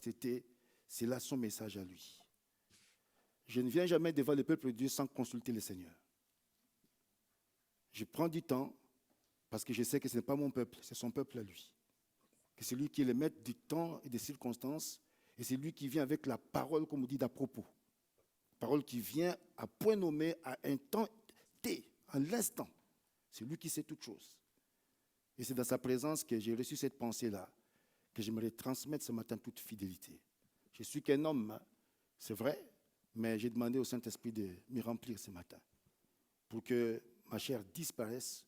chasteté. C'est là son message à lui. Je ne viens jamais devant le peuple de Dieu sans consulter le Seigneur. Je prends du temps parce que je sais que ce n'est pas mon peuple, c'est son peuple à lui. Que c'est lui qui est le maître du temps et des circonstances, et c'est lui qui vient avec la parole, comme on dit, d'à propos. Parole qui vient à point nommé, à un temps T, à l'instant. C'est lui qui sait toutes choses. Et c'est dans sa présence que j'ai reçu cette pensée-là, que j'aimerais transmettre ce matin toute fidélité. Je suis qu'un homme, c'est vrai, mais j'ai demandé au Saint-Esprit de me remplir ce matin, pour que ma chair disparaisse,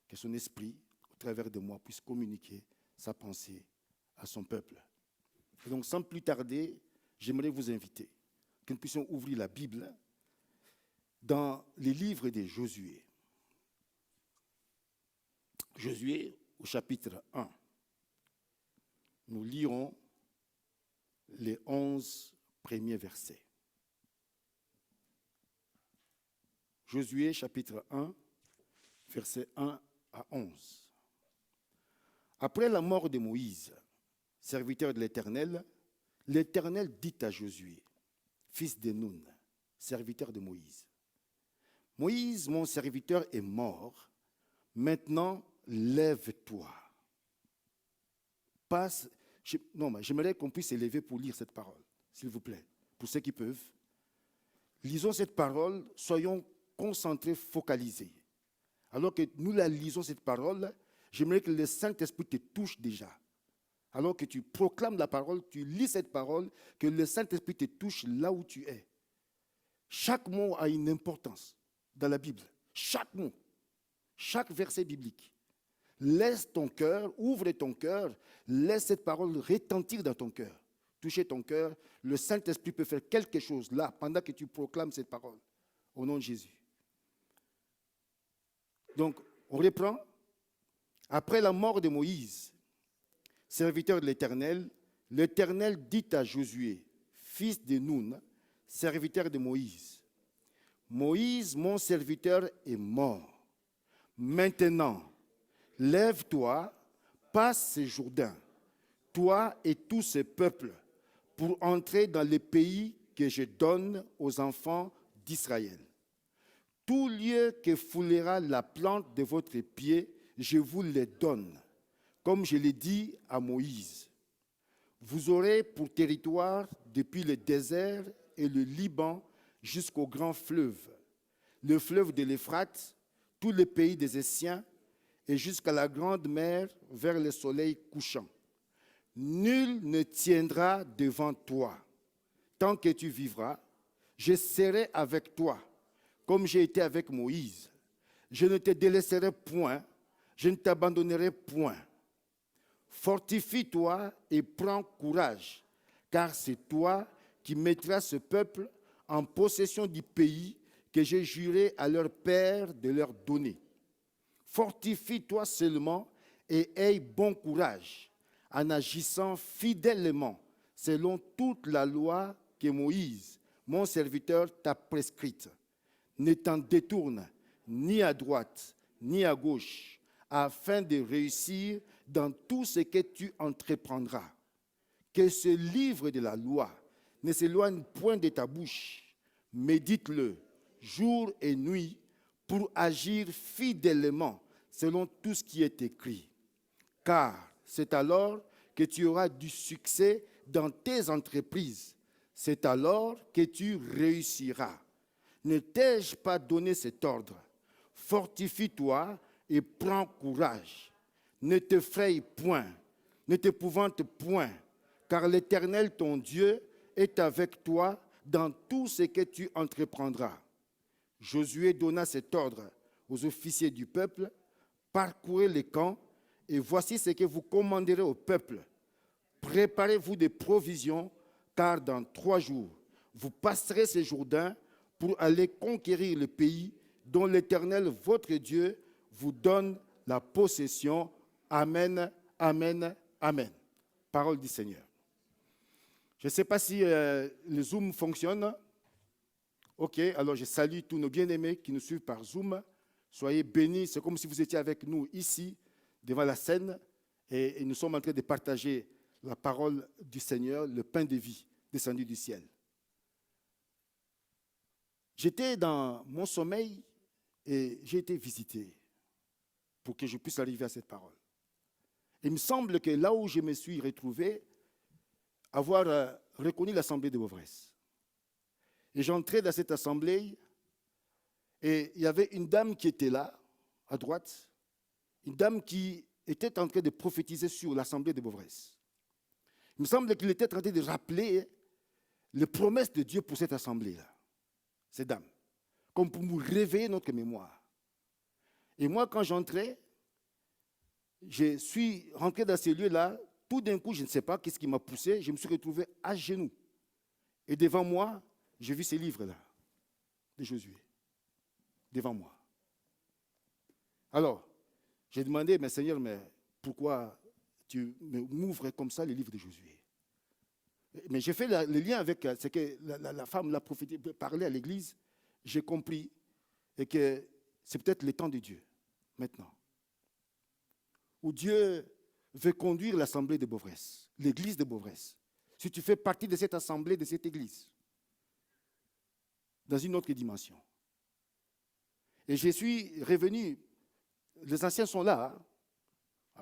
que son esprit, au travers de moi, puisse communiquer sa pensée à son peuple. Et donc, sans plus tarder, j'aimerais vous inviter que nous puissions ouvrir la Bible dans les livres de Josué. Josué, au chapitre 1. Nous lirons les 11 premiers versets. Josué, chapitre 1, versets 1 à 11. Après la mort de Moïse, serviteur de l'Éternel, l'Éternel dit à Josué, fils de Nun, serviteur de Moïse, « Moïse, mon serviteur, est mort. Maintenant, lève-toi. » J'aimerais qu'on puisse s'élever pour lire cette parole, s'il vous plaît, pour ceux qui peuvent. Lisons cette parole, soyons concentrés, focalisés. Alors que nous la lisons, cette parole, j'aimerais que le Saint-Esprit te touche déjà. Alors que tu proclames la parole, tu lis cette parole, que le Saint-Esprit te touche là où tu es. Chaque mot a une importance dans la Bible. Chaque mot, chaque verset biblique. Laisse ton cœur, ouvre ton cœur, laisse cette parole retentir dans ton cœur. Toucher ton cœur, le Saint-Esprit peut faire quelque chose là, pendant que tu proclames cette parole, au nom de Jésus. Donc, on reprend. Après la mort de Moïse, serviteur de l'Éternel, l'Éternel dit à Josué, fils de Nun, serviteur de Moïse, « Moïse, mon serviteur, est mort. Maintenant, lève-toi, passe ce Jourdain, toi et tous ces peuples, pour entrer dans le pays que je donne aux enfants d'Israël. Tout lieu que foulera la plante de votre pied, je vous le donne, comme je l'ai dit à Moïse. Vous aurez pour territoire depuis le désert et le Liban jusqu'au grand fleuve, le fleuve de l'Euphrate, tout le pays des Essiens, et jusqu'à la grande mer vers le soleil couchant. Nul ne tiendra devant toi. Tant que tu vivras, je serai avec toi, comme j'ai été avec Moïse. Je ne te délaisserai point, je ne t'abandonnerai point. Fortifie-toi et prends courage, car c'est toi qui mettras ce peuple en possession du pays que j'ai juré à leur père de leur donner. Fortifie-toi seulement et aie bon courage en agissant fidèlement selon toute la loi que Moïse, mon serviteur, t'a prescrite. Ne t'en détourne ni à droite ni à gauche, afin de réussir dans tout ce que tu entreprendras. Que ce livre de la loi ne s'éloigne point de ta bouche. Médite-le jour et nuit pour agir fidèlement selon tout ce qui est écrit. Car c'est alors que tu auras du succès dans tes entreprises. C'est alors que tu réussiras. Ne t'ai-je pas donné cet ordre? Fortifie-toi et prends courage. Ne te fraye point, ne t'épouvante point, car l'Éternel, ton Dieu, est avec toi dans tout ce que tu entreprendras. Josué donna cet ordre aux officiers du peuple. Parcourez les camps, et voici ce que vous commanderez au peuple. Préparez-vous des provisions, car dans 3 jours, vous passerez ce Jourdain pour aller conquérir le pays dont l'Éternel, votre Dieu, vous donne la possession. Amen, amen, amen. Parole du Seigneur. Je ne sais pas si le Zoom fonctionne. Ok, alors je salue tous nos bien-aimés qui nous suivent par Zoom. Soyez bénis, c'est comme si vous étiez avec nous ici, devant la scène, et nous sommes en train de partager la parole du Seigneur, le pain de vie descendu du ciel. J'étais dans mon sommeil et j'ai été visité pour que je puisse arriver à cette parole. Il me semble que là où je me suis retrouvé, avoir reconnu l'assemblée de Beauvresse. Et j'entrais dans cette assemblée et il y avait une dame qui était là, à droite, une dame qui était en train de prophétiser sur l'assemblée de Beauvresse. Il me semble qu'il était en train de rappeler les promesses de Dieu pour cette assemblée-là, cette dame, comme pour nous réveiller notre mémoire. Et moi, quand j'entrais, je suis rentré dans ces lieux-là, tout d'un coup, je ne sais pas qu'est-ce qui m'a poussé, je me suis retrouvé à genoux. Et devant moi, j'ai vu ces livres-là, de Josué, devant moi. Alors, j'ai demandé, mais Seigneur, mais pourquoi tu m'ouvres comme ça les livres de Josué? Mais j'ai fait le lien avec ce que la femme l'a prophétisé, parlait à l'église. J'ai compris et que c'est peut-être le temps de Dieu, maintenant, où Dieu veut conduire l'assemblée de Beauvresse, l'église de Beauvresse. Si tu fais partie de cette assemblée, de cette église, dans une autre dimension. Et je suis revenu, les anciens sont là, hein.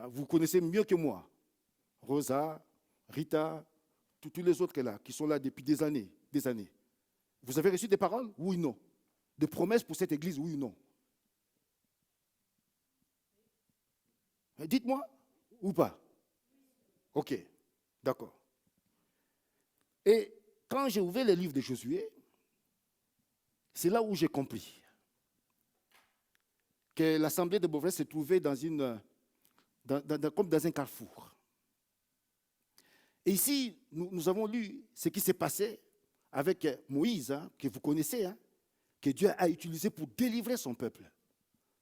Vous connaissez mieux que moi, Rosa, Rita, tous les autres là, qui sont là depuis des années, des années. Vous avez reçu des paroles? Oui ou non? Des promesses pour cette église? Oui ou non? Dites-moi, ou pas? Ok, d'accord. Et quand j'ai ouvert le livre de Josué, c'est là où j'ai compris que l'assemblée de Beauvresse se trouvait comme dans un carrefour. Et ici, nous avons lu ce qui s'est passé avec Moïse, hein, que vous connaissez, hein, que Dieu a utilisé pour délivrer son peuple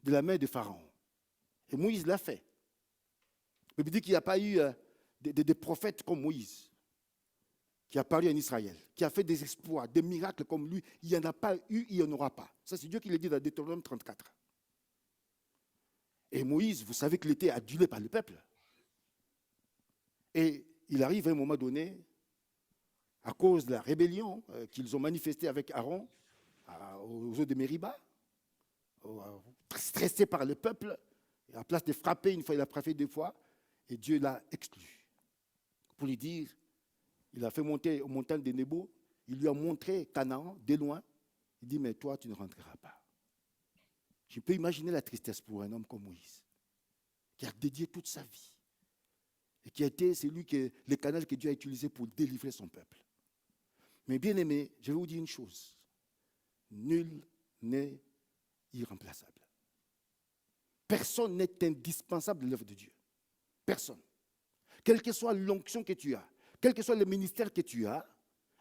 de la main de Pharaon. Et Moïse l'a fait. Il dit qu'il n'y a pas eu de prophètes comme Moïse, qui a parlé en Israël, qui a fait des exploits, des miracles comme lui. Il n'y en a pas eu, il n'y en aura pas. Ça, c'est Dieu qui le dit dans Deutéronome 34. Et Moïse, vous savez qu'il était adulé par le peuple. Et il arrive à un moment donné, à cause de la rébellion qu'ils ont manifestée avec Aaron, aux eaux de Mériba, stressé par le peuple, et à place de frapper une fois, il a frappé deux fois, et Dieu l'a exclu. Pour lui dire, il a fait monter aux montagnes de Nebo, il lui a montré Canaan, de loin, il dit, mais toi, tu ne rentreras pas. Je peux imaginer la tristesse pour un homme comme Moïse, qui a dédié toute sa vie, et qui a été le canal que Dieu a utilisé pour délivrer son peuple. Mais bien aimé, je vais vous dire une chose, nul n'est irremplaçable. Personne n'est indispensable de l'œuvre de Dieu. Personne. Quelle que soit l'onction que tu as, quel que soit le ministère que tu as,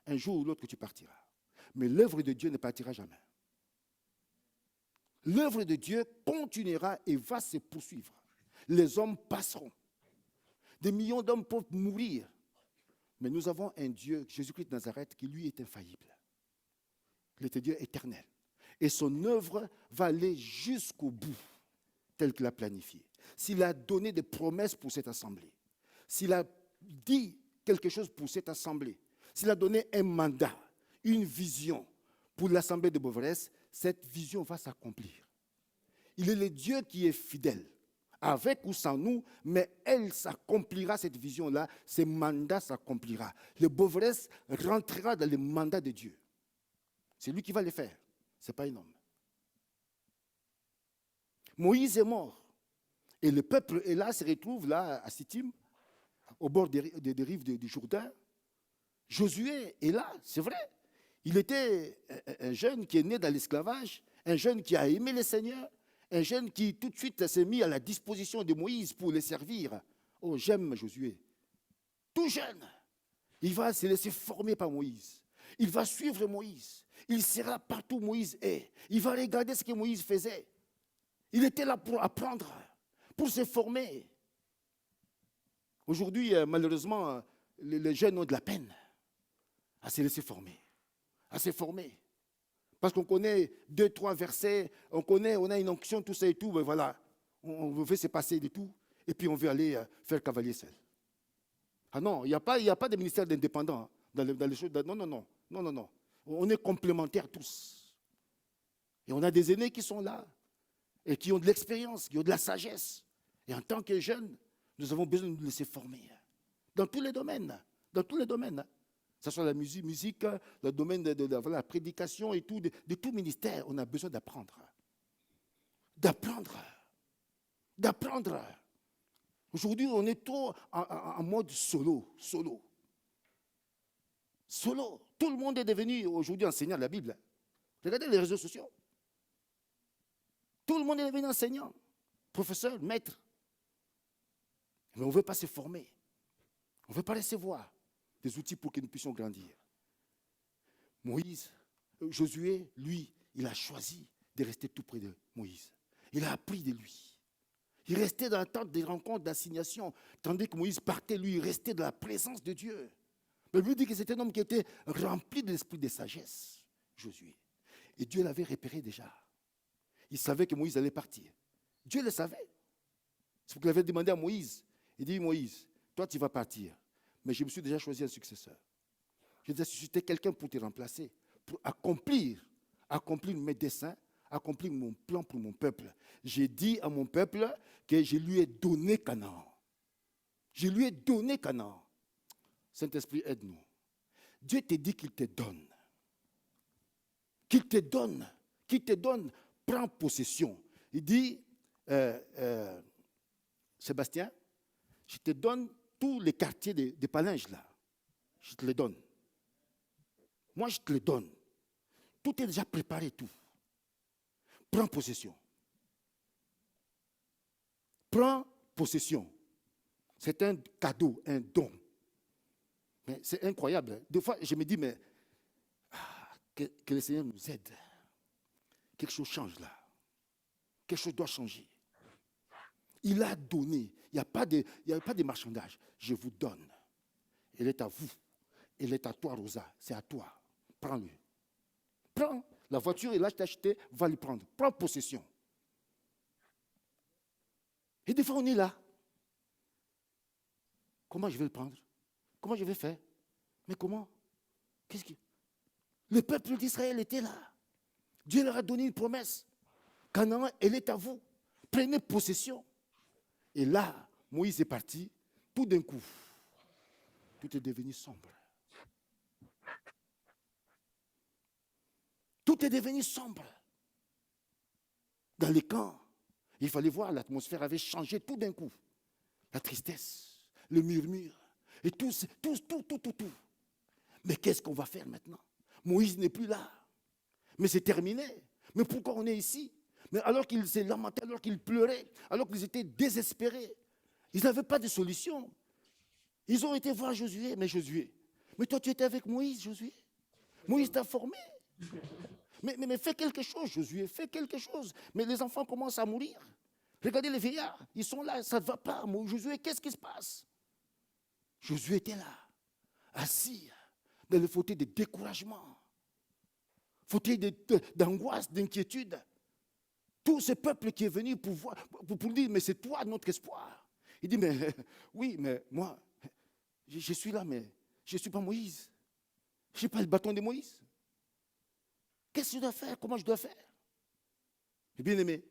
un jour ou l'autre que tu partiras. Mais l'œuvre de Dieu ne partira jamais. L'œuvre de Dieu continuera et va se poursuivre. Les hommes passeront. Des millions d'hommes peuvent mourir. Mais nous avons un Dieu, Jésus-Christ de Nazareth, qui lui est infaillible. Il est un Dieu éternel. Et son œuvre va aller jusqu'au bout, tel qu'il a planifié. S'il a donné des promesses pour cette assemblée, s'il a dit quelque chose pour cette assemblée, s'il a donné un mandat, une vision pour l'assemblée de Beauvresse, cette vision va s'accomplir. Il est le Dieu qui est fidèle, avec ou sans nous, mais elle s'accomplira, cette vision-là, ce mandat s'accomplira. Le Beauvresse rentrera dans le mandat de Dieu. C'est lui qui va le faire, ce n'est pas un homme. Moïse est mort, et le peuple est là, se retrouve là à Sittim, au bord des rives du Jourdain. Josué est là, c'est vrai. Il était un jeune qui est né dans l'esclavage, un jeune qui a aimé le Seigneur, un jeune qui tout de suite s'est mis à la disposition de Moïse pour le servir. Oh, j'aime Josué. Tout jeune, il va se laisser former par Moïse. Il va suivre Moïse. Il sera partout où Moïse est. Il va regarder ce que Moïse faisait. Il était là pour apprendre, pour se former. Aujourd'hui, malheureusement, les jeunes ont de la peine à se laisser former, à se former. Parce qu'on connaît 2-3 versets, on a une onction, tout ça et tout, mais voilà, on veut se passer de tout, et puis on veut aller faire cavalier seul. Ah non, il n'y a pas de ministère d'indépendants dans les choses. Non, non, non, non, non, non. On est complémentaires tous. Et on a des aînés qui sont là et qui ont de l'expérience, qui ont de la sagesse. Et en tant que jeunes, nous avons besoin de nous laisser former. Dans tous les domaines. Dans tous les domaines. Que ce soit la musique, le domaine de la prédication et tout, de tout ministère, on a besoin d'apprendre. D'apprendre. D'apprendre. Aujourd'hui, on est trop en mode solo. Solo. Solo. Tout le monde est devenu aujourd'hui enseignant de la Bible. Regardez les réseaux sociaux. Tout le monde est devenu enseignant, professeur, maître. Mais on ne veut pas se former. On ne veut pas recevoir des outils pour que nous puissions grandir. Josué, lui, il a choisi de rester tout près de Moïse. Il a appris de lui. Il restait dans l'attente des rencontres d'assignation, tandis que Moïse partait, lui, il restait dans la présence de Dieu. Mais lui dit que c'était un homme qui était rempli de l'esprit de sagesse, Josué. Et Dieu l'avait repéré déjà. Il savait que Moïse allait partir. Dieu le savait. C'est pour qu'il avait demandé à Moïse. Il dit, Moïse, toi tu vas partir, mais je me suis déjà choisi un successeur. Je déjà suscité quelqu'un pour te remplacer, pour accomplir mes desseins, accomplir mon plan pour mon peuple. J'ai dit à mon peuple que je lui ai donné Canaan. Je lui ai donné Canaan. Saint-Esprit, aide-nous. Dieu te dit qu'il te donne. Qu'il te donne. Qu'il te donne. Prends possession. Il dit, Sébastien, je te donne tous les quartiers des Palinges là. Je te les donne. Moi, je te les donne. Tout est déjà préparé, tout. Prends possession. Prends possession. C'est un cadeau, un don. Mais c'est incroyable. Des fois, je me dis, mais que le Seigneur nous aide. Quelque chose change là. Quelque chose doit changer. Il a donné. Il n'y a pas de marchandage. Je vous donne. Elle est à vous. Elle est à toi, Rosa. C'est à toi. Prends-le. Prends. La voiture, et là, je t'ai acheté, va le prendre. Prends possession. Et des fois, on est là. Comment je vais le prendre? Comment je vais faire? Mais comment? Le peuple d'Israël était là. Dieu leur a donné une promesse. Canaan, elle est à vous. Prenez possession. Et là, Moïse est parti. Tout d'un coup, tout est devenu sombre. Tout est devenu sombre. Dans les camps, il fallait voir, l'atmosphère avait changé tout d'un coup. La tristesse, le murmure, et tout. Mais qu'est-ce qu'on va faire maintenant? Moïse n'est plus là. Mais c'est terminé. Mais pourquoi on est ici? Mais alors qu'ils s'est lamenté, alors qu'ils pleuraient, alors qu'ils étaient désespérés, ils n'avaient pas de solution. Ils ont été voir Josué. Mais toi tu étais avec Moïse, Josué. Moïse t'a formé. Mais fais quelque chose, Josué, fais quelque chose. Mais les enfants commencent à mourir. Regardez les vieillards, ils sont là, ça ne va pas. Josué, qu'est-ce qui se passe? Josué était là, assis dans le fauteuil de découragement, fauteuil d'angoisse, d'inquiétude. Tout ce peuple qui est venu pour dire, mais c'est toi notre espoir. Il dit, mais oui, mais moi, je suis là, mais je ne suis pas Moïse. Je n'ai pas le bâton de Moïse. Qu'est-ce que je dois faire? Comment je dois faire? Bien aimé,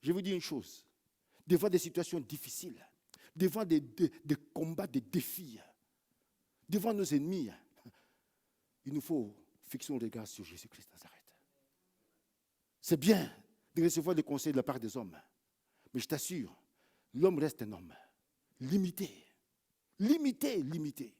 je vous dis une chose. Devant des situations difficiles, devant des combats, des défis, devant nos ennemis, il nous faut fixer un regard sur Jésus-Christ de Nazareth. C'est bien de recevoir des conseils de la part des hommes, mais je t'assure, l'homme reste un homme limité. Limité.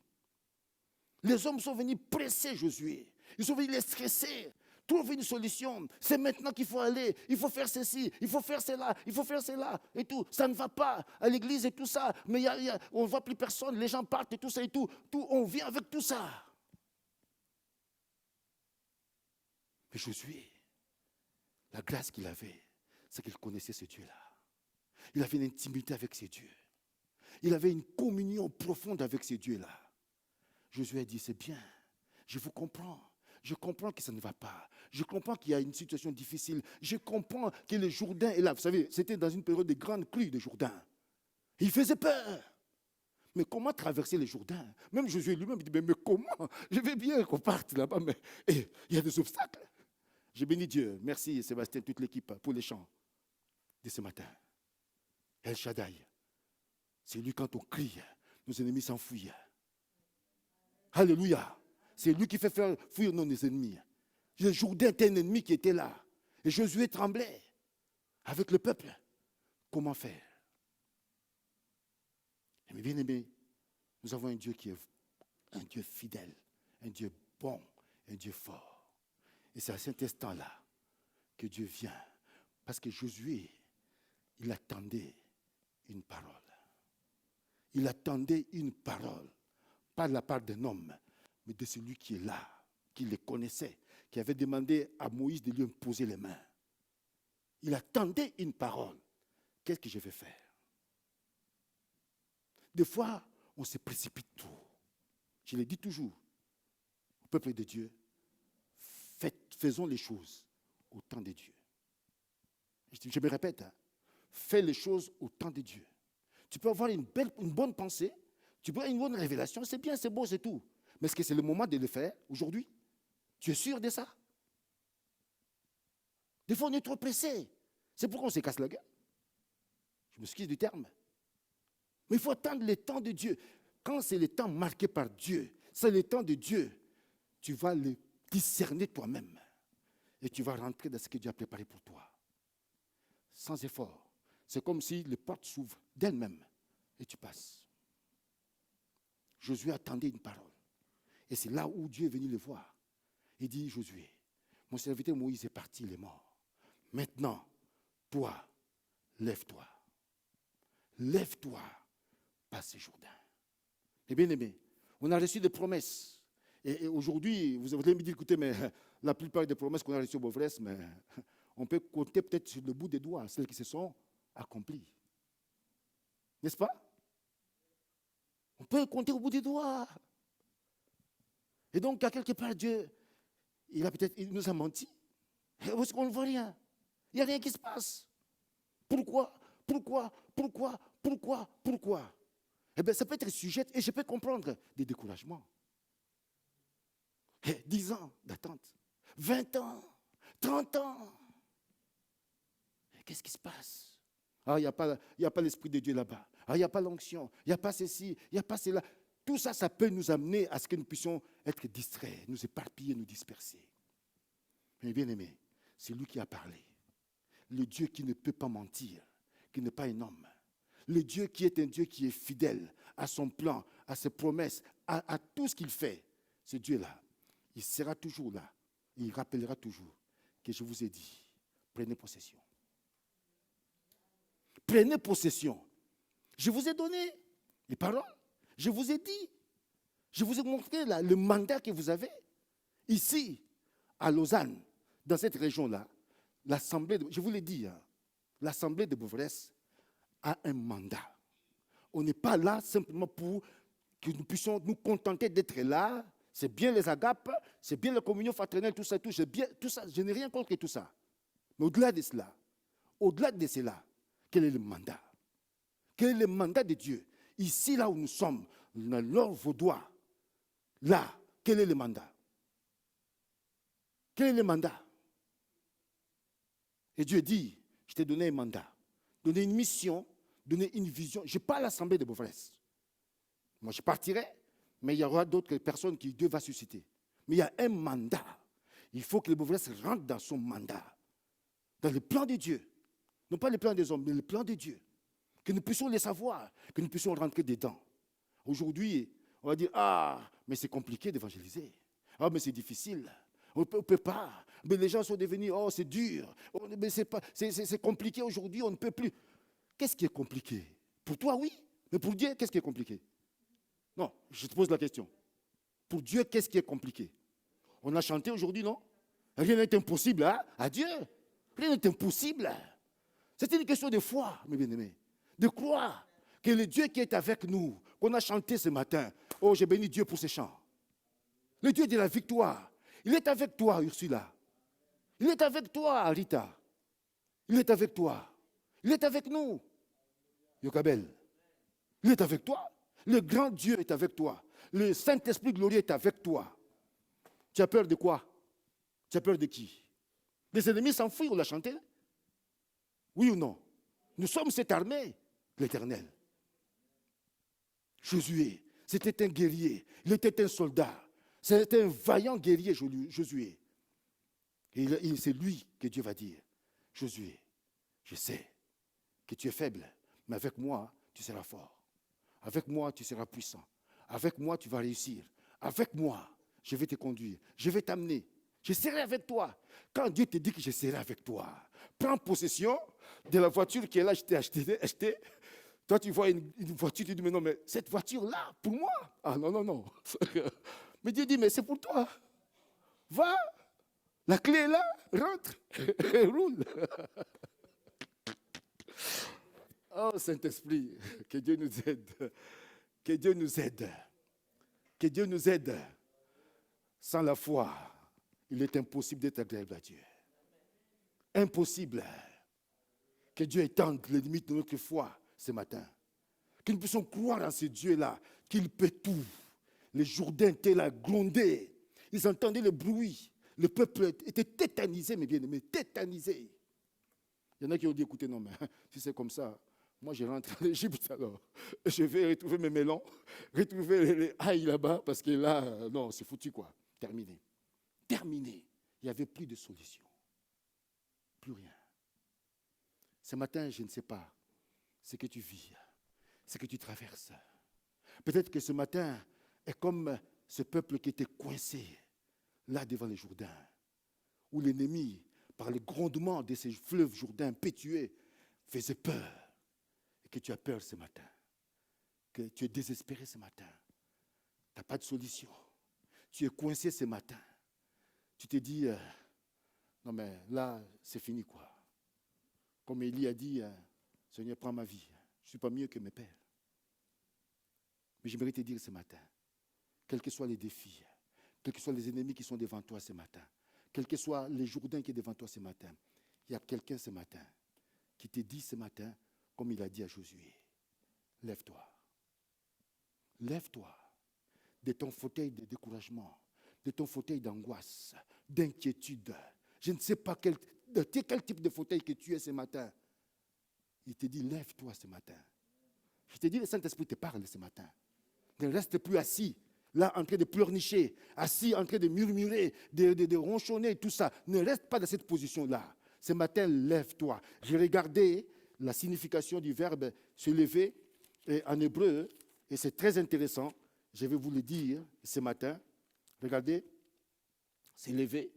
Les hommes sont venus presser Josué. Ils sont venus les stresser. Trouve une solution. C'est maintenant qu'il faut aller. Il faut faire ceci. Il faut faire cela. Il faut faire cela. Et tout. Ça ne va pas à l'église et tout ça. Mais on ne voit plus personne. Les gens partent et tout ça et tout. On vient avec tout ça. Mais Josué, la grâce qu'il avait, c'est qu'il connaissait ce Dieu-là. Il avait une intimité avec ce Dieu. Il avait une communion profonde avec ce Dieu-là. Josué a dit, c'est bien. Je vous comprends. Je comprends que ça ne va pas. Je comprends qu'il y a une situation difficile. Je comprends que le Jourdain est là. Vous savez, c'était dans une période de grande crue de Jourdain. Il faisait peur. Mais comment traverser les Jourdains? Même Josué lui-même dit, mais comment? Je vais bien qu'on parte là-bas, mais il y a des obstacles. J'ai béni Dieu. Merci Sébastien, toute l'équipe pour les chants de ce matin. El Shaddai. C'est lui quand on crie, nos ennemis s'enfuient. Alléluia. C'est lui qui fait faire fuir nos ennemis. Le Jourdain était un ennemi qui était là. Et Josué tremblait avec le peuple. Comment faire? Mais bien aimé, nous avons un Dieu qui est un Dieu fidèle, un Dieu bon, un Dieu fort. Et c'est à cet instant-là que Dieu vient. Parce que Josué, il attendait une parole. Il attendait une parole. Pas de la part d'un homme, mais de celui qui est là, qui les connaissait, qui avait demandé à Moïse de lui imposer les mains. Il attendait une parole. Qu'est-ce que je vais faire? Des fois, on se précipite trop. Je le dis toujours, au peuple de Dieu, faisons les choses au temps de Dieu. Je me répète, fais les choses au temps de Dieu. Tu peux avoir une bonne pensée, tu peux avoir une bonne révélation, c'est bien, c'est beau, c'est tout. Mais est-ce que c'est le moment de le faire aujourd'hui? Tu es sûr de ça? Des fois, on est trop pressé. C'est pourquoi on se casse la gueule. Je m'excuse du terme. Mais il faut attendre le temps de Dieu. Quand c'est le temps marqué par Dieu, c'est le temps de Dieu, tu vas le discerner toi-même. Et tu vas rentrer dans ce que Dieu a préparé pour toi. Sans effort. C'est comme si les portes s'ouvrent d'elles-mêmes et tu passes. Josué attendait une parole. Et c'est là où Dieu est venu le voir. Il dit, Josué, mon serviteur Moïse est parti, il est mort. Maintenant, toi, lève-toi. Lève-toi, passe ce Jourdain. Et bien aimé, on a reçu des promesses. Et aujourd'hui, vous allez me dire, écoutez, mais la plupart des promesses qu'on a reçues au Beauvresse, mais on peut compter peut-être sur le bout des doigts, celles qui se sont accomplies. N'est-ce pas? On peut compter au bout des doigts. Et donc, à quelque part, Dieu, il nous a menti. Parce qu'on ne voit rien. Il n'y a rien qui se passe. Pourquoi? Eh bien, ça peut être sujet, et je peux comprendre, des découragements. 10 ans d'attente, 20 ans, 30 ans. Qu'est-ce qui se passe? Ah, il n'y a pas l'Esprit de Dieu là-bas. Ah, il n'y a pas l'onction. Il n'y a pas ceci, il n'y a pas cela. Tout ça, ça peut nous amener à ce que nous puissions être distraits, nous éparpiller, nous disperser. Mais bien aimé, c'est lui qui a parlé. Le Dieu qui ne peut pas mentir, qui n'est pas un homme. Le Dieu qui est un Dieu qui est fidèle à son plan, à ses promesses, à tout ce qu'il fait. Ce Dieu-là, il sera toujours là. Et il rappellera toujours que je vous ai dit, prenez possession. Prenez possession. Je vous ai donné les paroles. Je vous ai dit. Je vous ai montré là, le mandat que vous avez. Ici, à Lausanne, dans cette région-là, l'Assemblée, je vous l'ai dit, l'Assemblée de Beauvresse a un mandat. On n'est pas là simplement pour que nous puissions nous contenter d'être là. C'est bien les agapes, c'est bien la communion fraternelle, tout ça, tout ça. Je n'ai rien contre tout ça. Mais au-delà de cela, quel est le mandat? Quel est le mandat de Dieu? Ici, là où nous sommes, dans l'or vaudois, là, quel est le mandat? Quel est le mandat? Et Dieu dit, je t'ai donné un mandat, donné une mission, donné une vision. Je n'ai pas l'Assemblée de Beauvresse. Moi, je partirai, mais il y aura d'autres personnes qui Dieu va susciter. Mais il y a un mandat. Il faut que le Beauvresse rentre dans son mandat, dans le plan de Dieu. Non pas le plan des hommes, mais le plan de Dieu. Que nous puissions les savoir, que nous puissions rentrer dedans. Aujourd'hui, on va dire, ah, mais c'est compliqué d'évangéliser. Ah, mais c'est difficile. On ne peut pas. Mais les gens sont devenus, oh, c'est dur. Oh, mais c'est compliqué aujourd'hui, on ne peut plus. Qu'est-ce qui est compliqué? Pour toi, oui. Mais pour Dieu, qu'est-ce qui est compliqué? Non, je te pose la question. Pour Dieu, qu'est-ce qui est compliqué? On a chanté aujourd'hui, non? Rien n'est impossible à Dieu. Rien n'est impossible. C'est une question de foi, mes bien-aimés. De croire que le Dieu qui est avec nous, qu'on a chanté ce matin, oh, j'ai béni Dieu pour ces chants. Le Dieu de la victoire. Il est avec toi, Ursula. Il est avec toi, Rita. Il est avec toi. Il est avec nous, Yokabel. Il est avec toi. Le grand Dieu est avec toi. Le Saint-Esprit glorieux est avec toi. Tu as peur de quoi? Tu as peur de qui? Les ennemis s'enfuient, on l'a chanté. Oui ou non? Nous sommes cette armée, l'Éternel. Josué, c'était un guerrier. Il était un soldat. C'était un vaillant guerrier, Josué. Et c'est lui que Dieu va dire, Josué, je sais que tu es faible, mais avec moi, tu seras fort. Avec moi, tu seras puissant. Avec moi, tu vas réussir. Avec moi, je vais te conduire. Je vais t'amener. Je serai avec toi. Quand Dieu te dit que je serai avec toi, prends possession de la voiture qui est là, je t'ai acheté. Toi, tu vois une voiture, tu dis, mais non, mais cette voiture-là, pour moi. Ah non, non, non. Mais Dieu dit, mais c'est pour toi. Va, la clé est là, rentre, et roule. Oh Saint-Esprit, que Dieu nous aide. Que Dieu nous aide. Que Dieu nous aide. Sans la foi, il est impossible d'être agréable à Dieu. Impossible. Que Dieu étende les limites de notre foi ce matin. Que nous puissions croire en ce Dieu-là, qu'il peut tout. Les Jourdains étaient là, grondés. Ils entendaient le bruit. Le peuple était tétanisé, mes bien-aimés, tétanisé. Il y en a qui ont dit, écoutez, non, mais si c'est comme ça, moi je rentre en Égypte alors. Je vais retrouver mes melons, retrouver les aïe là-bas, parce que là, non, c'est foutu quoi. Terminé. Terminé. Il n'y avait plus de solution. Plus rien. Ce matin, je ne sais pas ce que tu vis, ce que tu traverses. Peut-être que ce matin est comme ce peuple qui était coincé là devant les Jourdains, où l'ennemi, par le grondement de ces fleuves Jourdains impétueux, faisait peur. Et que tu as peur ce matin, que tu es désespéré ce matin. Tu n'as pas de solution. Tu es coincé ce matin. Tu te dis, non mais là, c'est fini quoi. Comme Élie a dit, Seigneur, prends ma vie. Je ne suis pas mieux que mes pères. Mais j'aimerais te dire ce matin, quels que soient les défis, quels que soient les ennemis qui sont devant toi ce matin, quels que soient les Jourdains qui sont devant toi ce matin, il y a quelqu'un ce matin qui te dit ce matin, comme il a dit à Josué, lève-toi. Lève-toi de ton fauteuil de découragement, de ton fauteuil d'angoisse, d'inquiétude. Je ne sais pas quel type de fauteuil que tu es ce matin. Il te dit, lève-toi ce matin. Je te dis, le Saint-Esprit te parle ce matin. Ne reste plus assis, là en train de pleurnicher, assis en train de murmurer, de ronchonner, tout ça. Ne reste pas dans cette position-là. Ce matin, lève-toi. J'ai regardé la signification du verbe se lever en hébreu, et c'est très intéressant. Je vais vous le dire ce matin. Regardez, se lever.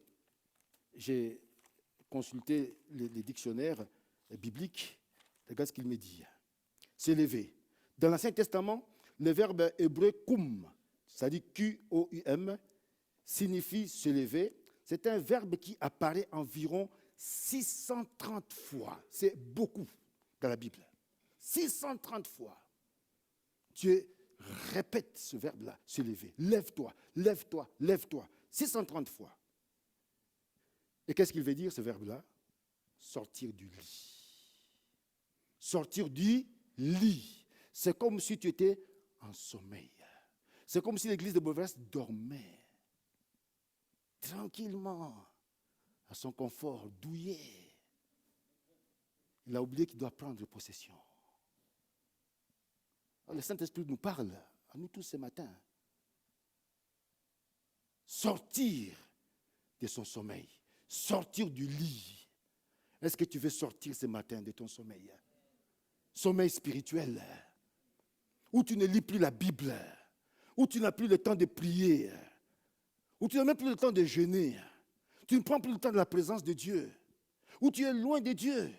J'ai consulté les dictionnaires bibliques. Regarde ce qu'il me dit. Se lever. Dans l'Ancien Testament, le verbe hébreu koum, c'est-à-dire Q-O-U-M, signifie se lever. C'est un verbe qui apparaît environ 630 fois. C'est beaucoup dans la Bible. 630 fois. Dieu répète ce verbe-là, se lever. Lève-toi, lève-toi, lève-toi. 630 fois. Et qu'est-ce qu'il veut dire, ce verbe-là? Sortir du lit. Sortir du lit. C'est comme si tu étais en sommeil. C'est comme si l'église de Beauvais dormait. Tranquillement. À son confort, douillet. Il a oublié qu'il doit prendre possession. Alors, le Saint-Esprit nous parle, à nous tous ce matin. Sortir de son sommeil. Sortir du lit. Est-ce que tu veux sortir ce matin de ton sommeil? Sommeil spirituel. Où tu ne lis plus la Bible. Où tu n'as plus le temps de prier. Où tu n'as même plus le temps de jeûner. Tu ne prends plus le temps de la présence de Dieu. Où tu es loin de Dieu.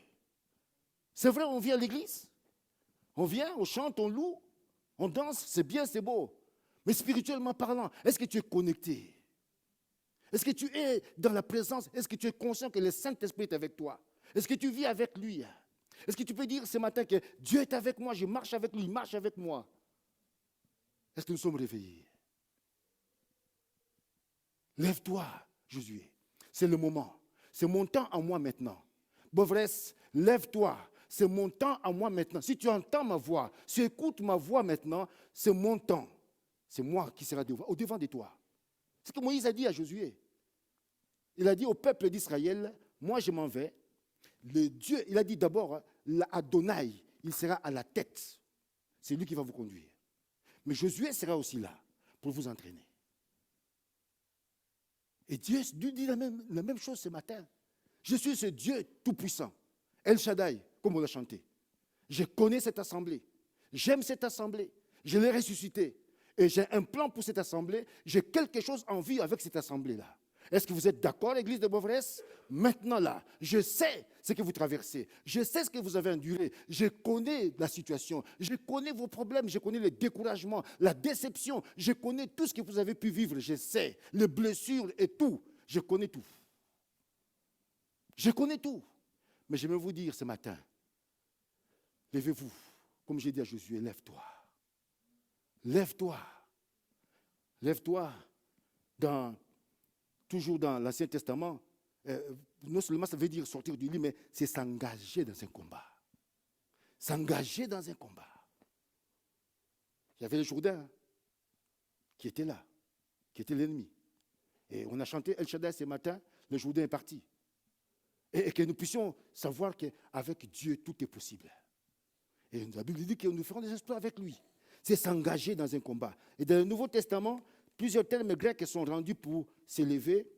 C'est vrai, on vient à l'église. On vient, on chante, on loue, on danse, c'est bien, c'est beau. Mais spirituellement parlant, est-ce que tu es connecté? Est-ce que tu es dans la présence? Est-ce que tu es conscient que le Saint-Esprit est avec toi? Est-ce que tu vis avec lui? Est-ce que tu peux dire ce matin que Dieu est avec moi, je marche avec lui, il marche avec moi? Est-ce que nous sommes réveillés? Lève-toi, Josué. C'est le moment. C'est mon temps en moi maintenant. Beauvresse, lève-toi. C'est mon temps à moi maintenant. Si tu entends ma voix, si tu écoutes ma voix maintenant, c'est mon temps. C'est moi qui serai au-devant de toi. C'est ce que Moïse a dit à Josué. Il a dit au peuple d'Israël, moi je m'en vais. Le Dieu, il a dit d'abord, Adonai, il sera à la tête. C'est lui qui va vous conduire. Mais Josué sera aussi là pour vous entraîner. Et Dieu dit la même chose ce matin. Je suis ce Dieu tout-puissant. El Shaddai, comme on l'a chanté. Je connais cette assemblée. J'aime cette assemblée. Je l'ai ressuscitée. Et j'ai un plan pour cette assemblée. J'ai quelque chose en vue avec cette assemblée-là. Est-ce que vous êtes d'accord, l'église de Beauvresse? Maintenant là, je sais ce que vous traversez. Je sais ce que vous avez enduré. Je connais la situation. Je connais vos problèmes. Je connais le découragement, la déception. Je connais tout ce que vous avez pu vivre. Je sais les blessures et tout. Je connais tout. Je connais tout. Mais je vais vous dire ce matin, levez-vous. Comme j'ai dit à Josué, lève-toi. Lève-toi. Lève-toi. Toujours dans l'Ancien Testament, non seulement ça veut dire sortir du lit, mais c'est s'engager dans un combat. S'engager dans un combat. Il y avait le Jourdain qui était là, qui était l'ennemi. Et on a chanté El Shaddai ce matin, le Jourdain est parti. Et que nous puissions savoir qu'avec Dieu, tout est possible. Et la Bible dit que nous ferons des exploits avec lui. C'est s'engager dans un combat. Et dans le Nouveau Testament, plusieurs termes grecs sont rendus pour s'élever.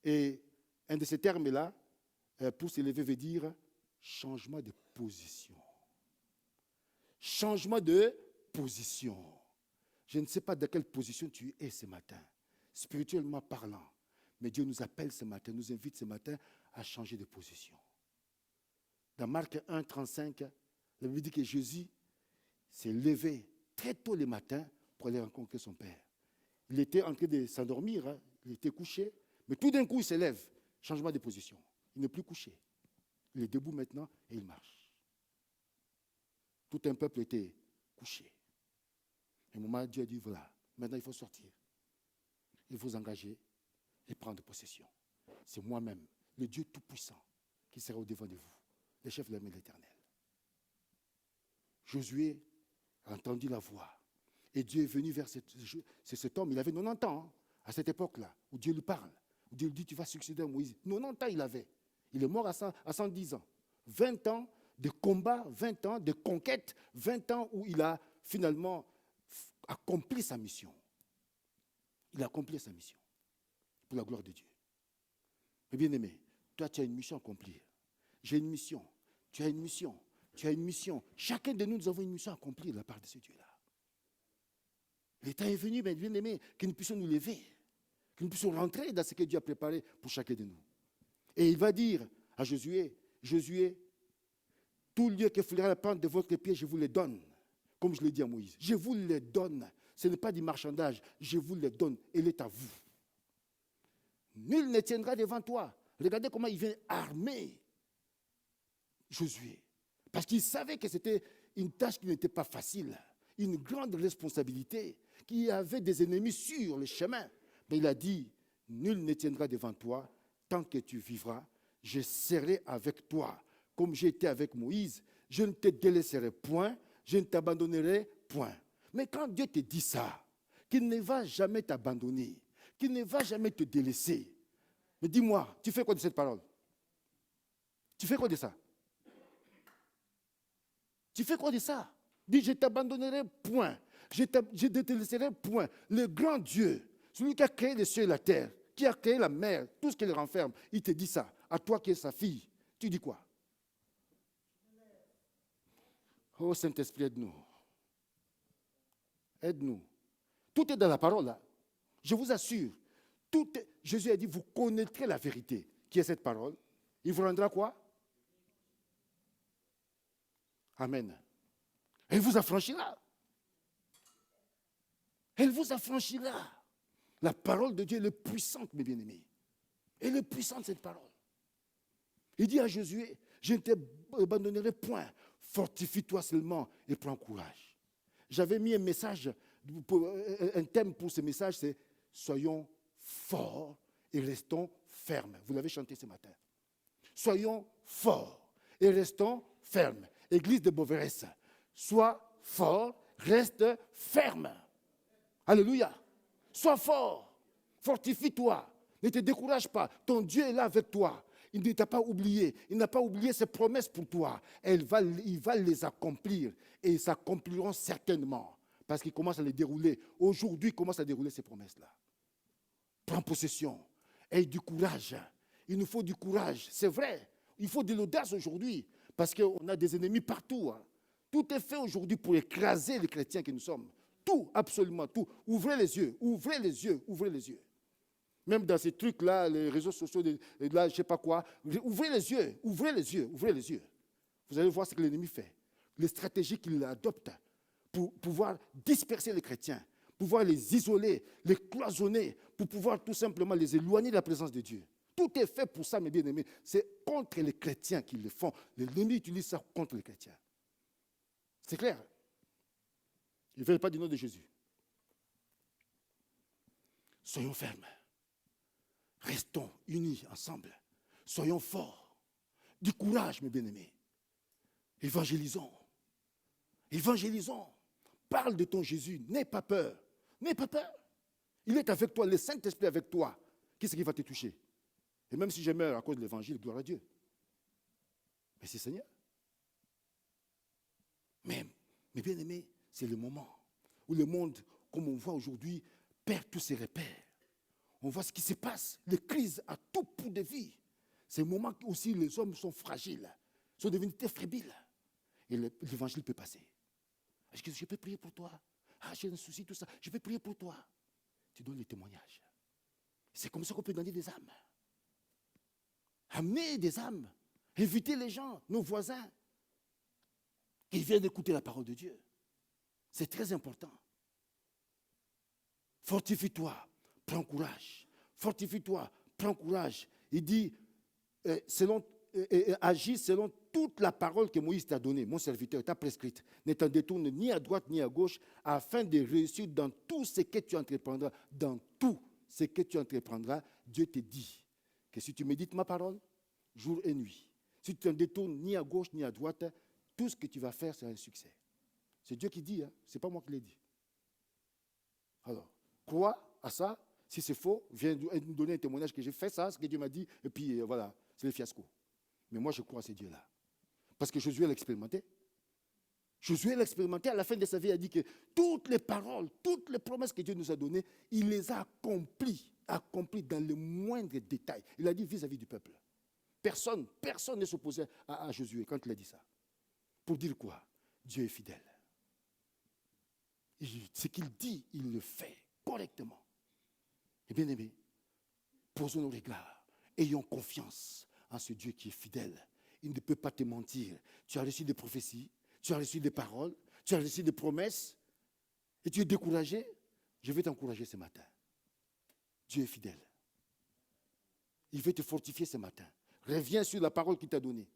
Et un de ces termes-là, pour s'élever, veut dire changement de position. Changement de position. Je ne sais pas de quelle position tu es ce matin, spirituellement parlant. Mais Dieu nous appelle ce matin, nous invite ce matin à changer de position. Dans Marc 1, 35, la Bible dit que Jésus s'est levé très tôt le matin pour aller rencontrer son Père. Il était en train de s'endormir, hein. Il était couché, mais tout d'un coup il se lève, changement de position. Il n'est plus couché. Il est debout maintenant et il marche. Tout un peuple était couché. Et au moment, Dieu a dit, voilà, maintenant il faut sortir. Il faut s'engager et prendre possession. C'est moi-même, le Dieu Tout-Puissant, qui sera au-devant de vous, le chef de l'armée de l'Éternel. Josué a entendu la voix. Et Dieu est venu vers cet homme. Il avait 90 ans, hein, à cette époque-là, où Dieu lui parle. Où Dieu lui dit, tu vas succéder à Moïse. 90 ans il avait. Il est mort à 110 ans. 20 ans de combat, 20 ans de conquête, 20 ans où il a finalement accompli sa mission. Il a accompli sa mission pour la gloire de Dieu. Mais bien aimé, toi tu as une mission à accomplir. J'ai une mission. Tu as une mission. Tu as une mission. Chacun de nous, nous avons une mission à accomplir de la part de ce Dieu-là. Le temps est venu, bien aimé, que nous puissions nous lever, que nous puissions rentrer dans ce que Dieu a préparé pour chacun de nous. Et il va dire à Josué, Josué, tout lieu que fleura la plante de votre pied, je vous le donne. Comme je l'ai dit à Moïse, je vous le donne. Ce n'est pas du marchandage, je vous le donne. Elle est à vous. Nul ne tiendra devant toi. Regardez comment il vient armer Josué. Parce qu'il savait que c'était une tâche qui n'était pas facile, une grande responsabilité, qu'il y avait des ennemis sur le chemin. Mais il a dit, nul ne tiendra devant toi tant que tu vivras. Je serai avec toi, comme j'ai été avec Moïse. Je ne te délaisserai point, je ne t'abandonnerai point. Mais quand Dieu te dit ça, qu'il ne va jamais t'abandonner, qu'il ne va jamais te délaisser, mais dis-moi, tu fais quoi de cette parole? Tu fais quoi de ça? Tu fais quoi de ça? Dis, je ne t'abandonnerai point, je ne te laisserai point. Le grand Dieu, celui qui a créé les cieux et la terre, qui a créé la mer, tout ce qui les renferme, il te dit ça. À toi qui es sa fille, tu dis quoi? Oh Saint-Esprit, aide-nous. Aide-nous. Tout est dans la parole là. Je vous assure. Jésus a dit, vous connaîtrez la vérité. Qui est cette parole? Il vous rendra quoi? Amen. Elle vous affranchira. Elle vous affranchira. La parole de Dieu est puissante, mes bien-aimés. Elle est puissante, cette parole. Il dit à Josué, je ne t'abandonnerai point. Fortifie-toi seulement et prends courage. J'avais mis un message, un thème pour ce message, c'est « Soyons forts et restons fermes ». Vous l'avez chanté ce matin. Soyons forts et restons fermes. Église de Beauveresse, sois fort, reste ferme. Alléluia. Sois fort, fortifie-toi, ne te décourage pas. Ton Dieu est là avec toi. Il ne t'a pas oublié. Il n'a pas oublié ses promesses pour toi. Il va les accomplir et ils s'accompliront certainement parce qu'il commence à les dérouler. Aujourd'hui, il commence à dérouler ces promesses-là. Prends possession. Aie du courage. Il nous faut du courage. C'est vrai. Il faut de l'audace aujourd'hui parce qu'on a des ennemis partout. Tout est fait aujourd'hui pour écraser les chrétiens que nous sommes. Tout, absolument tout. Ouvrez les yeux, ouvrez les yeux, ouvrez les yeux. Même dans ces trucs-là, les réseaux sociaux, là, je ne sais pas quoi, ouvrez les yeux, ouvrez les yeux, ouvrez les yeux. Vous allez voir ce que l'ennemi fait. Les stratégies qu'il adopte pour pouvoir disperser les chrétiens, pouvoir les isoler, les cloisonner, pour pouvoir tout simplement les éloigner de la présence de Dieu. Tout est fait pour ça, mes bien-aimés. C'est contre les chrétiens qu'ils le font. L'ennemi utilise ça contre les chrétiens. C'est clair. Il ne veut pas du nom de Jésus. Soyons fermes. Restons unis ensemble. Soyons forts. Du courage, mes bien-aimés. Évangélisons. Évangélisons. Parle de ton Jésus. N'aie pas peur. N'aie pas peur. Il est avec toi. Le Saint-Esprit est avec toi. Qu'est-ce qui va te toucher? Et même si je meurs à cause de l'évangile, gloire à Dieu. Mais c'est Seigneur. Mais, mes bien-aimés, c'est le moment où le monde, comme on voit aujourd'hui, perd tous ses repères. On voit ce qui se passe, les crises à tout point de vie. C'est le moment où aussi les hommes sont fragiles, sont devenus très fébriles. Et l'évangile peut passer. Est-ce que je peux prier pour toi? Ah, j'ai un souci, tout ça. Je peux prier pour toi. Tu donnes les témoignages. C'est comme ça qu'on peut donner des âmes. Amener des âmes. Inviter les gens, nos voisins, qui viennent écouter la parole de Dieu. C'est très important. Fortifie-toi, prends courage. Fortifie-toi, prends courage. Il dit, agis selon toute la parole que Moïse t'a donnée, mon serviteur, t'a prescrite. Ne t'en détourne ni à droite ni à gauche, afin de réussir dans tout ce que tu entreprendras. Dans tout ce que tu entreprendras, Dieu te dit que si tu médites ma parole, jour et nuit, si tu ne t'en détournes ni à gauche ni à droite, tout ce que tu vas faire sera un succès. C'est Dieu qui dit, ce n'est pas moi qui l'ai dit. Alors, crois à ça. Si c'est faux, viens nous donner un témoignage que j'ai fait ça, ce que Dieu m'a dit, et puis voilà, c'est le fiasco. Mais moi, je crois à ces dieux-là. Parce que Josué l'a expérimenté. Josué l'a expérimenté, à la fin de sa vie, il a dit que toutes les paroles, toutes les promesses que Dieu nous a données, il les a accomplies dans le moindre détail. Il a dit vis-à-vis du peuple. Personne ne s'opposait à Josué quand il a dit ça. Pour dire quoi? Dieu est fidèle. Ce qu'il dit, il le fait correctement. Et bien aimé, posons nos regards, ayons confiance en ce Dieu qui est fidèle. Il ne peut pas te mentir. Tu as reçu des prophéties, tu as reçu des paroles, tu as reçu des promesses, et tu es découragé. Je vais t'encourager ce matin. Dieu est fidèle. Il veut te fortifier ce matin. Reviens sur la parole qu'il t'a donnée.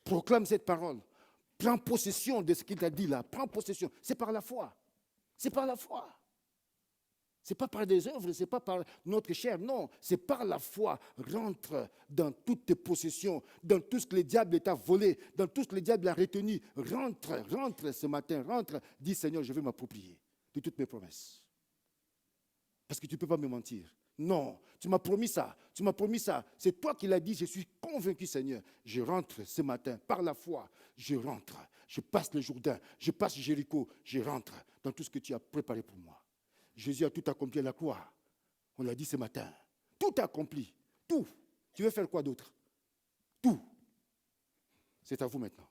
Proclame cette parole. Prends possession de ce qu'il t'a dit là. Prends possession. C'est par la foi. C'est par la foi. Ce n'est pas par des œuvres, ce n'est pas par notre chair, non. C'est par la foi. Rentre dans toutes tes possessions, dans tout ce que le diable t'a volé, dans tout ce que le diable a retenu. Rentre ce matin, rentre. Dis Seigneur, je vais m'approprier de toutes mes promesses. Parce que tu ne peux pas me mentir. Non, tu m'as promis ça, tu m'as promis ça. C'est toi qui l'as dit, je suis convaincu Seigneur. Je rentre ce matin, par la foi, je rentre. Je passe le Jourdain, je passe Jéricho, je rentre dans tout ce que tu as préparé pour moi. Jésus a tout accompli à la croix. On l'a dit ce matin. Tout accompli. Tout. Tu veux faire quoi d'autre? Tout. C'est à vous maintenant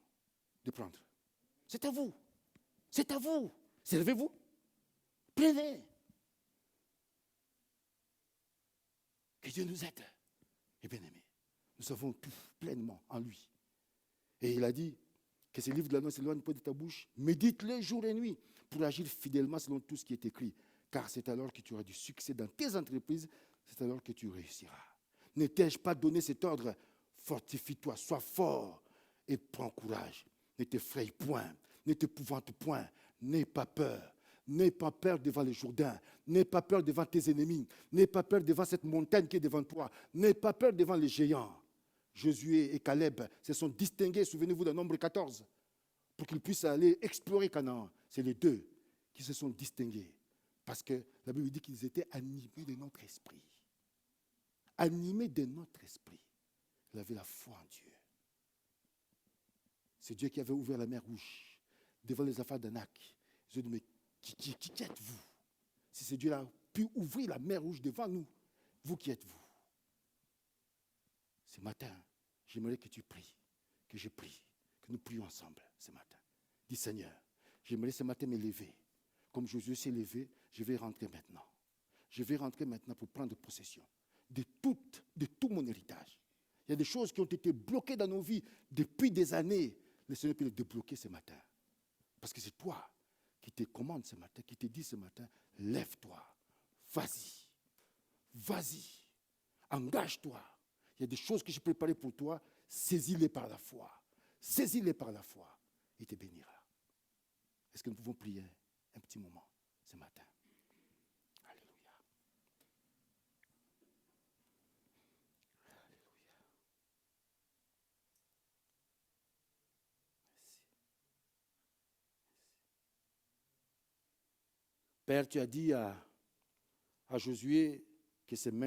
de prendre. C'est à vous. C'est à vous. Servez-vous. Prenez. Que Dieu nous aide. Et bien aimé, nous avons tout pleinement en lui. Et il a dit que ce livre de la loi s'éloigne pas de ta bouche. Médite-le jour et nuit pour agir fidèlement selon tout ce qui est écrit. Car c'est alors que tu auras du succès dans tes entreprises, c'est alors que tu réussiras. Ne t'ai-je pas donné cet ordre? Fortifie-toi, sois fort et prends courage. Ne t'effraie point, ne t'épouvante point, n'aie pas peur. N'aie pas peur devant le Jourdain, n'aie pas peur devant tes ennemis, n'aie pas peur devant cette montagne qui est devant toi, n'aie pas peur devant les géants. Josué et Caleb se sont distingués, souvenez-vous d'un Nombre 14, pour qu'ils puissent aller explorer Canaan. C'est les deux qui se sont distingués. Parce que la Bible dit qu'ils étaient animés de notre esprit. Animés de notre esprit. Ils avaient la foi en Dieu. C'est Dieu qui avait ouvert la mer Rouge devant les affaires d'Anak. Ils ont dit, mais qui êtes-vous? Si c'est Dieu qui a pu ouvrir la mer Rouge devant nous, vous qui êtes-vous? Ce matin, j'aimerais que tu pries, que je prie, que nous prions ensemble ce matin. Dis Seigneur, j'aimerais ce matin me lever. Comme Josué s'est levé, je vais rentrer maintenant. Je vais rentrer maintenant pour prendre possession de tout mon héritage. Il y a des choses qui ont été bloquées dans nos vies depuis des années. Le Seigneur peut les débloquer ce matin. Parce que c'est toi qui te commande ce matin, qui te dit ce matin, lève-toi, vas-y, vas-y, engage-toi. Il y a des choses que j'ai préparées pour toi, saisis-les par la foi. Saisis-les par la foi. Il te bénira. Est-ce que nous pouvons prier un petit moment ce matin? Alléluia. Alléluia. Merci. Père, tu as dit à Josué que ses mains